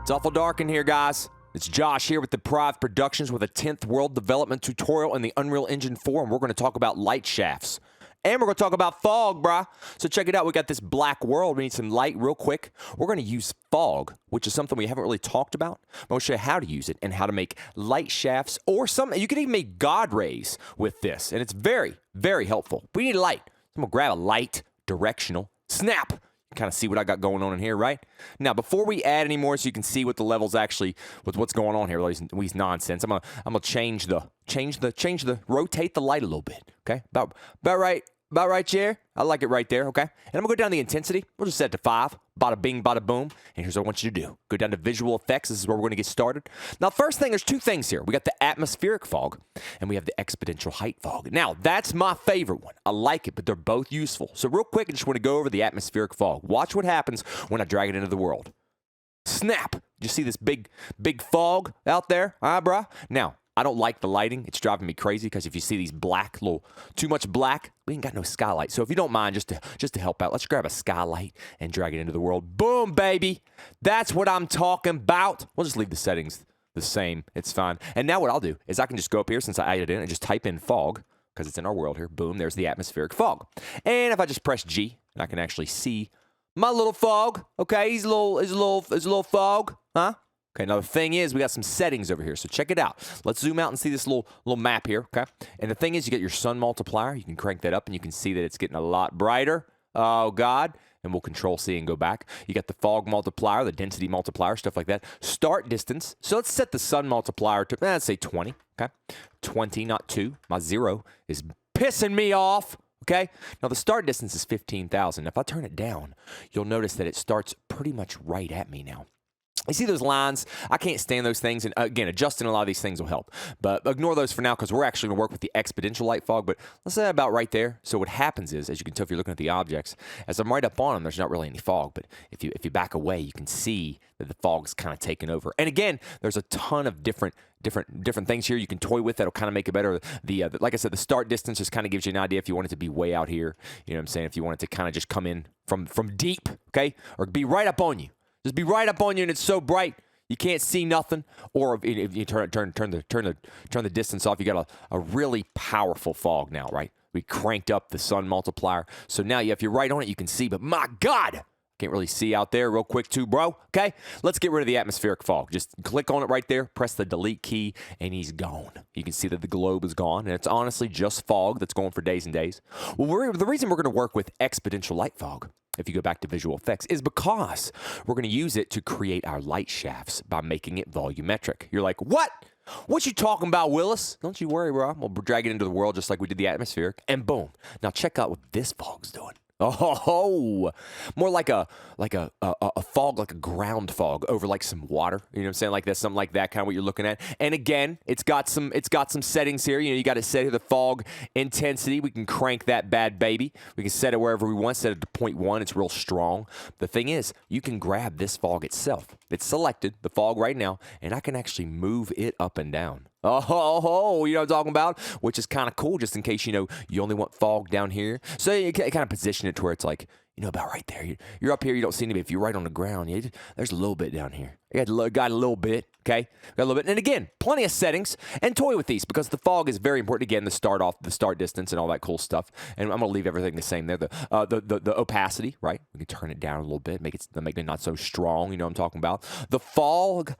It's awful dark in here, guys. It's Josh here with DepriveD Productions with a 10th world development tutorial in the Unreal Engine 4, and we're going to talk about light shafts. And we're going to talk about fog, brah. So check it out. We got this black world. We need some light real quick. We're going to use fog, which is something we haven't really talked about. I'm going to show you how to use it and how to make light shafts, or some. You can even make God rays with this, and it's very, very helpful. We need light. So I'm going to grab a light directional snap. Kind of see what I got going on in here, right? Now, before we add any more, so you can see what the levels actually, with what's going on here, with these nonsense, I'm gonna rotate the light a little bit, okay? About right there. I like it right there, okay? And I'm gonna go down the intensity. We'll just set it to 5. Bada bing, bada boom. And here's what I want you to do. Go down to visual effects. This is where we're gonna get started. Now, first thing, there's two things here. We got the atmospheric fog, and we have the exponential height fog. Now, that's my favorite one. I like it, but they're both useful. So real quick, I just wanna go over the atmospheric fog. Watch what happens when I drag it into the world. Snap. You see this big fog out there? Bruh? Now, I don't like the lighting. It's driving me crazy because if you see these black, too much black, we ain't got no skylight. So if you don't mind, just to help out, let's grab a skylight and drag it into the world. Boom, baby. That's what I'm talking about. We'll just leave the settings the same. It's fine. And now what I'll do is I can just go up here since I added it in and just type in fog because it's in our world here. Boom, there's the atmospheric fog. And if I just press G, I can actually see my little fog. Okay, he's a little fog, huh? Okay, now the thing is, we got some settings over here, so check it out. Let's zoom out and see this little map here, okay? And the thing is, you get your Sun Multiplier. You can crank that up, and you can see that it's getting a lot brighter. Oh, God. And we'll Control-C and go back. You got the Fog Multiplier, the Density Multiplier, stuff like that. Start Distance. So let's set the Sun Multiplier to, let's say 20, okay? 20, not 2. My 0 is pissing me off. Okay, now the start distance is 15,000. If I turn it down, you'll notice that it starts pretty much right at me now. You see those lines? I can't stand those things. And again, adjusting a lot of these things will help. But ignore those for now because we're actually going to work with the exponential light fog. But let's say about right there. So what happens is, as you can tell if you're looking at the objects, as I'm right up on them, there's not really any fog. But if you back away, you can see that the fog's kind of taken over. And again, there's a ton of different things here you can toy with that'll kind of make it better. Like I said, the start distance just kind of gives you an idea if you want it to be way out here. You know what I'm saying? If you want it to kind of just come in from deep, okay? Or be right up on you. Just be right up on you, and it's so bright you can't see nothing. Or if you turn the distance off, you got a really powerful fog now, right? We cranked up the Sun Multiplier, so now if you're right on it, you can see. But my God, can't really see out there real quick too, bro. Okay, let's get rid of the atmospheric fog. Just click on it right there, press the delete key, and he's gone. You can see that the globe is gone, and it's honestly just fog that's going for days and days. Well, the reason we're going to work with exponential light fog, if you go back to visual effects, is because we're going to use it to create our light shafts by making it volumetric. You're like, what? What you talking about, Willis? Don't you worry, bro. We'll drag it into the world just like we did the atmospheric, and boom. Now check out what this fog's doing. Oh, more like a fog, like a ground fog over like some water. You know what I'm saying? Like that, something like that, kind of what you're looking at. And again, it's got some settings here. You know, you got to set here the fog intensity. We can crank that bad baby. We can set it wherever we want. Set it to 0.1. It's real strong. The thing is, you can grab this fog itself. It's selected, the fog right now, and I can actually move it up and down. Oh, you know what I'm talking about? Which is kind of cool, just in case, you only want fog down here. So you kind of position it to where it's like, about right there. You're up here, you don't see anybody. If you're right on the ground, there's a little bit down here. You got a little bit, okay? Got a little bit. And again, plenty of settings. And toy with these because the fog is very important. Again, the start distance and all that cool stuff. And I'm going to leave everything the same there. The opacity, right? We can turn it down a little bit, make it not so strong. You know what I'm talking about? The fog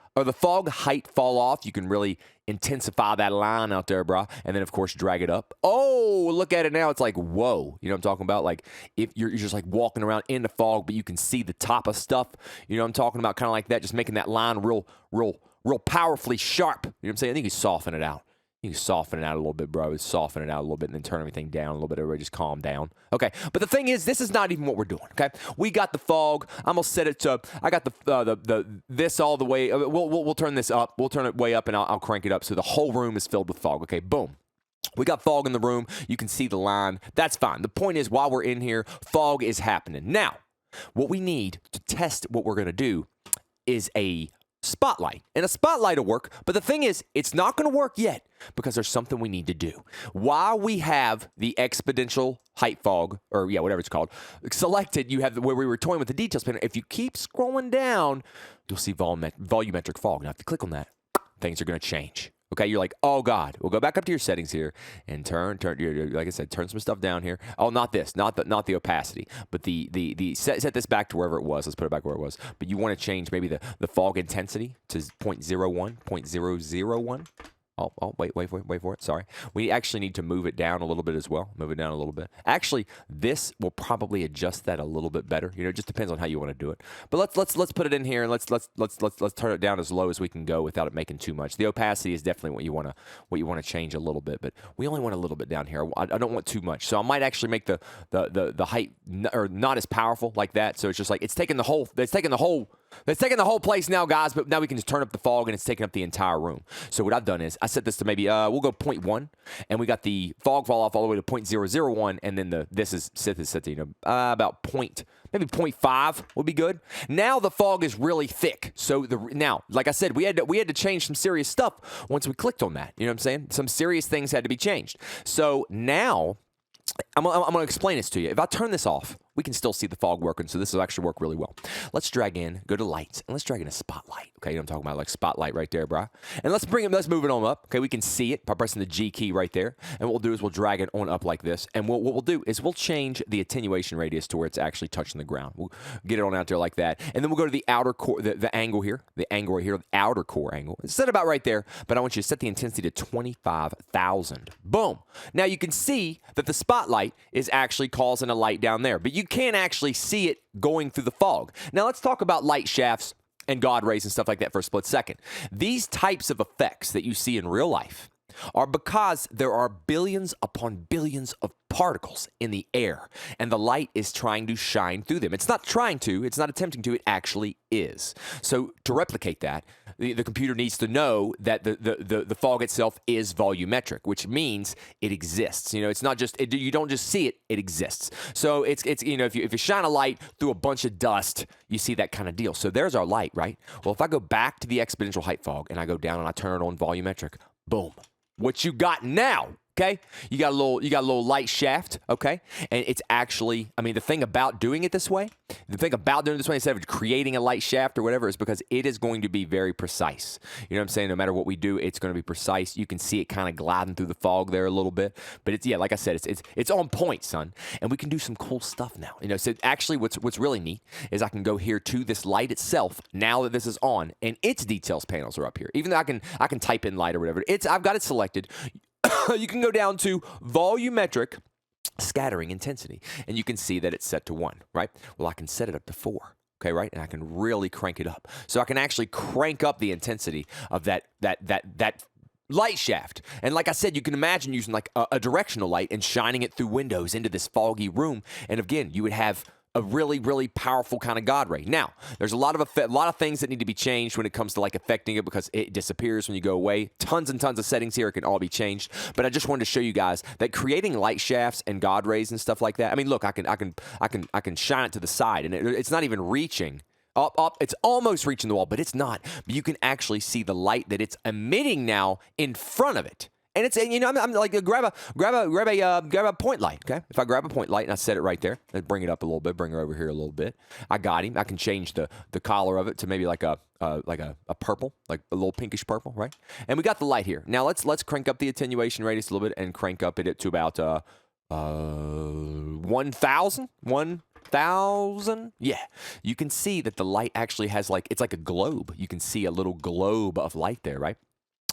height fall off. You can really intensify that line out there, bro. And then, of course, drag it up. Oh, look at it now. It's like, whoa. You know what I'm talking about? Like, if you're just like walking around in the fog, but you can see the top of stuff. You know what I'm talking about? Kind of like that, just making that line real powerfully sharp. You know what I'm saying? I think you soften it out. You can soften it out a little bit, bro. Soften it out a little bit and then turn everything down a little bit. Everybody just calm down. Okay. But the thing is, this is not even what we're doing, okay? We got the fog. I'm going to set it to, I got this all the way. We'll turn this up. We'll turn it way up and I'll crank it up so the whole room is filled with fog. Okay, boom. We got fog in the room. You can see the line. That's fine. The point is, while we're in here, fog is happening. Now, what we need to test what we're going to do is a spotlight. And a spotlight will work, but the thing is, it's not going to work yet because there's something we need to do. While we have the exponential height fog, or yeah, whatever it's called, selected, you have where we were toying with the details panel. If you keep scrolling down, you'll see volumetric fog. Now, if you click on that, things are going to change. Okay, you're like, oh God. We'll go back up to your settings here and turn. Like I said, turn some stuff down here. Oh, not this, not the opacity, but the set this back to wherever it was. Let's put it back where it was. But you want to change maybe the fog intensity to 0.01. Oh, wait for it. Sorry. We actually need to move it down a little bit as well. Move it down a little bit. Actually, this will probably adjust that a little bit better. You know, it just depends on how you want to do it. But let's put it in here and let's turn it down as low as we can go without it making too much. The opacity is definitely what you want to change a little bit, but we only want a little bit down here. I don't want too much. So I might actually make the height or not as powerful like that. So it's just like it's taking the whole place now, guys, but now we can just turn up the fog and it's taking up the entire room. So what I've done is I set this to maybe, we'll go 0.1, and we got the fog fall off all the way to 0.001, and then this is set to, about maybe 0.5 would be good. Now the fog is really thick. So now, like I said, we had to change some serious stuff once we clicked on that. You know what I'm saying? Some serious things had to be changed. So now I'm going to explain this to you. If I turn this off, we can still see the fog working, so this will actually work really well. Let's drag in, go to lights, and let's drag in a spotlight. Okay, you know what I'm talking about, like spotlight right there, bro. And let's move it on up. Okay, we can see it by pressing the G key right there. And what we'll do is we'll drag it on up like this. And what we'll do is we'll change the attenuation radius to where it's actually touching the ground. We'll get it on out there like that. And then we'll go to the outer core, the angle here, the angle right here, the outer core angle. It's set about right there, but I want you to set the intensity to 25,000. Boom. Now you can see that the spotlight is actually causing a light down there, but you can't actually see it going through the fog. Now let's talk about light shafts and God rays and stuff like that for a split second. These types of effects that you see in real life are because there are billions upon billions of particles in the air, and the light is trying to shine through them. It's not trying to, it's not attempting to, it actually is. So to replicate that, the computer needs to know that the fog itself is volumetric, which means it exists. You know, it's not just, you don't just see it, it exists. So it's you know, if you shine a light through a bunch of dust, you see that kind of deal. So there's our light, right? Well, if I go back to the exponential height fog and I go down and I turn it on volumetric, boom. What you got now, okay? You got a little light shaft, okay? And it's actually, I mean, the thing about doing it this way, instead of creating a light shaft or whatever, is because it is going to be very precise. You know what I'm saying? No matter what we do, it's going to be precise. You can see it kind of gliding through the fog there a little bit, but it's, yeah, like I said, it's on point, son. And we can do some cool stuff now. You know, so actually what's really neat is I can go here to this light itself now that this is on, and its details panels are up here. Even though I can type in light or whatever, I've got it selected. You can go down to volumetric scattering intensity, and you can see that it's set to 1, right? Well, I can set it up to 4, okay, right? And I can really crank it up. So I can actually crank up the intensity of that light shaft. And like I said, you can imagine using like a directional light and shining it through windows into this foggy room. And again, you would have a really, really powerful kind of God ray. Now, there's a lot of things that need to be changed when it comes to like affecting it, because it disappears when you go away. Tons and tons of settings here can all be changed. But I just wanted to show you guys that creating light shafts and God rays and stuff like that. I mean, look, I can shine it to the side, and it's not even reaching up. It's almost reaching the wall, but it's not. But you can actually see the light that it's emitting now in front of it. And it's, you know, I'm like, grab a point light, okay? If I grab a point light and I set it right there, and bring it up a little bit, bring it over here a little bit. I got him. I can change the color of it to maybe like a purple, like a little pinkish purple, right? And we got the light here. Now let's crank up the attenuation radius a little bit and crank up it to about 1,000. 1,000. Yeah, you can see that the light actually has it's like a globe. You can see a little globe of light there, right?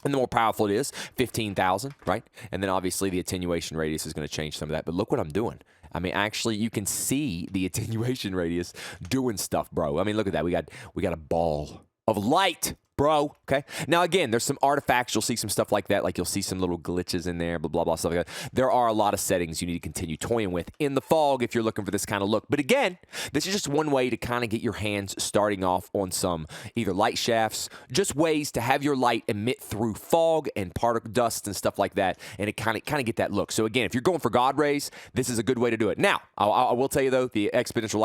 And the more powerful it is, 15,000, right? And then obviously the attenuation radius is going to change some of that. But look what I'm doing. I mean, actually, you can see the attenuation radius doing stuff, bro. I mean, look at that. We got a ball of light, bro. Okay. Now, again, there's some artifacts. You'll see some stuff like that. Like you'll see some little glitches in there, blah, blah, blah, stuff like that. There are a lot of settings you need to continue toying with in the fog if you're looking for this kind of look. But again, this is just one way to kind of get your hands starting off on some either light shafts, just ways to have your light emit through fog and particle dust and stuff like that. And it kind of get that look. So again, if you're going for God rays, this is a good way to do it. Now, I will tell you though, the exponential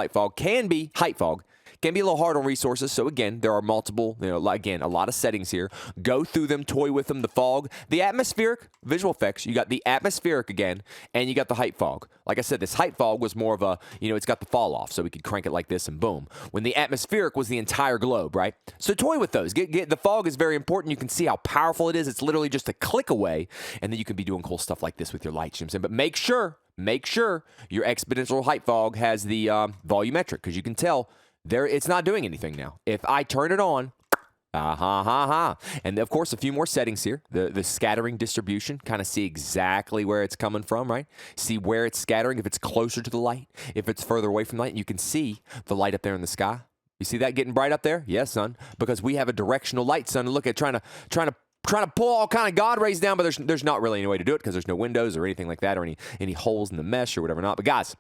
height fog Can be a little hard on resources. So again, there are multiple, again, a lot of settings here. Go through them, toy with them. The fog, the atmospheric, visual effects. You got the atmospheric again, and you got the height fog. Like I said, this height fog was more of a, it's got the fall off, so we could crank it like this and boom. When the atmospheric was the entire globe, right? So toy with those. The fog is very important. You can see how powerful it is. It's literally just a click away, and then you can be doing cool stuff like this with your lights. You know what I'm saying? But make sure your exponential height fog has the volumetric, because you can tell it's not doing anything now. If I turn it on, and of course, a few more settings here. The scattering distribution, kind of see exactly where it's coming from, right? See where it's scattering, if it's closer to the light, if it's further away from the light. And you can see the light up there in the sky. You see that getting bright up there? Yes, son, because we have a directional light, son. Look at trying to pull all kind of God rays down, but there's not really any way to do it because there's no windows or anything like that, or any holes in the mesh or whatever not. But guys,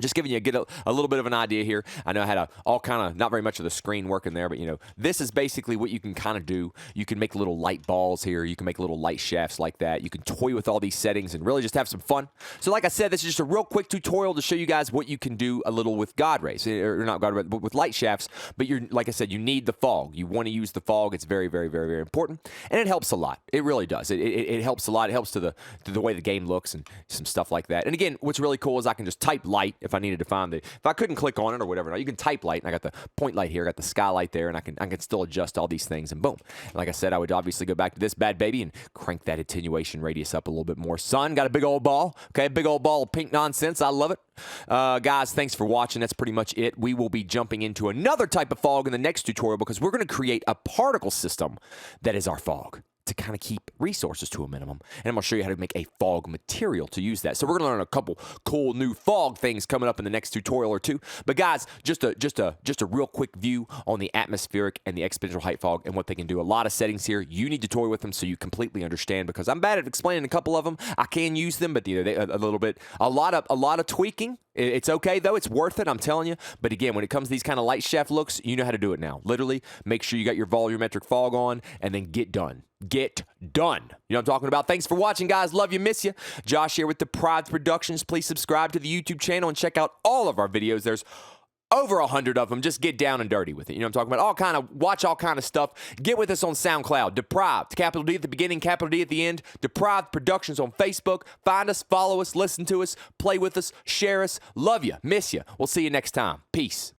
just giving you a little bit of an idea here. I know I had all kind of, not very much of the screen working there, but this is basically what you can kind of do. You can make little light balls here. You can make little light shafts like that. You can toy with all these settings and really just have some fun. So like I said, this is just a real quick tutorial to show you guys what you can do a little with God rays, or not God rays, but with light shafts. But like I said, you need the fog. You want to use the fog. It's very, very, very, very important. And it helps a lot. It really does. It helps a lot. It helps to the way the game looks and some stuff like that. And again, what's really cool is I can just type light if I needed to find if I couldn't click on it or whatever. Now you can type light, and I got the point light here, I got the skylight there, and I can still adjust all these things, and boom. And like I said, I would obviously go back to this bad baby and crank that attenuation radius up a little bit more. Sun, got a big old ball, okay, big old ball of pink nonsense. I love it. Guys, thanks for watching. That's pretty much it. We will be jumping into another type of fog in the next tutorial because we're going to create a particle system that is our fog, to kind of keep resources to a minimum. And I'm going to show you how to make a fog material to use that. So we're going to learn a couple cool new fog things coming up in the next tutorial or two. But guys, just a real quick view on the atmospheric and the exponential height fog and what they can do. A lot of settings here. You need to toy with them so you completely understand, because I'm bad at explaining a couple of them. I can use them, but a lot of tweaking. It's okay, though. It's worth it, I'm telling you. But again, when it comes to these kind of light shaft looks, you know how to do it now. Literally, make sure you got your volumetric fog on, and then get done. Get done. You know what I'm talking about? Thanks for watching, guys. Love you, miss you. Josh here with DepriveD Productions. Please subscribe to the YouTube channel and check out all of our videos. There's over 100 of them. Just get down and dirty with it. You know what I'm talking about? Watch all kind of stuff. Get with us on SoundCloud. DepriveD, capital D at the beginning, capital D at the end. DepriveD Productions on Facebook. Find us, follow us, listen to us, play with us, share us. Love you, miss you. We'll see you next time. Peace.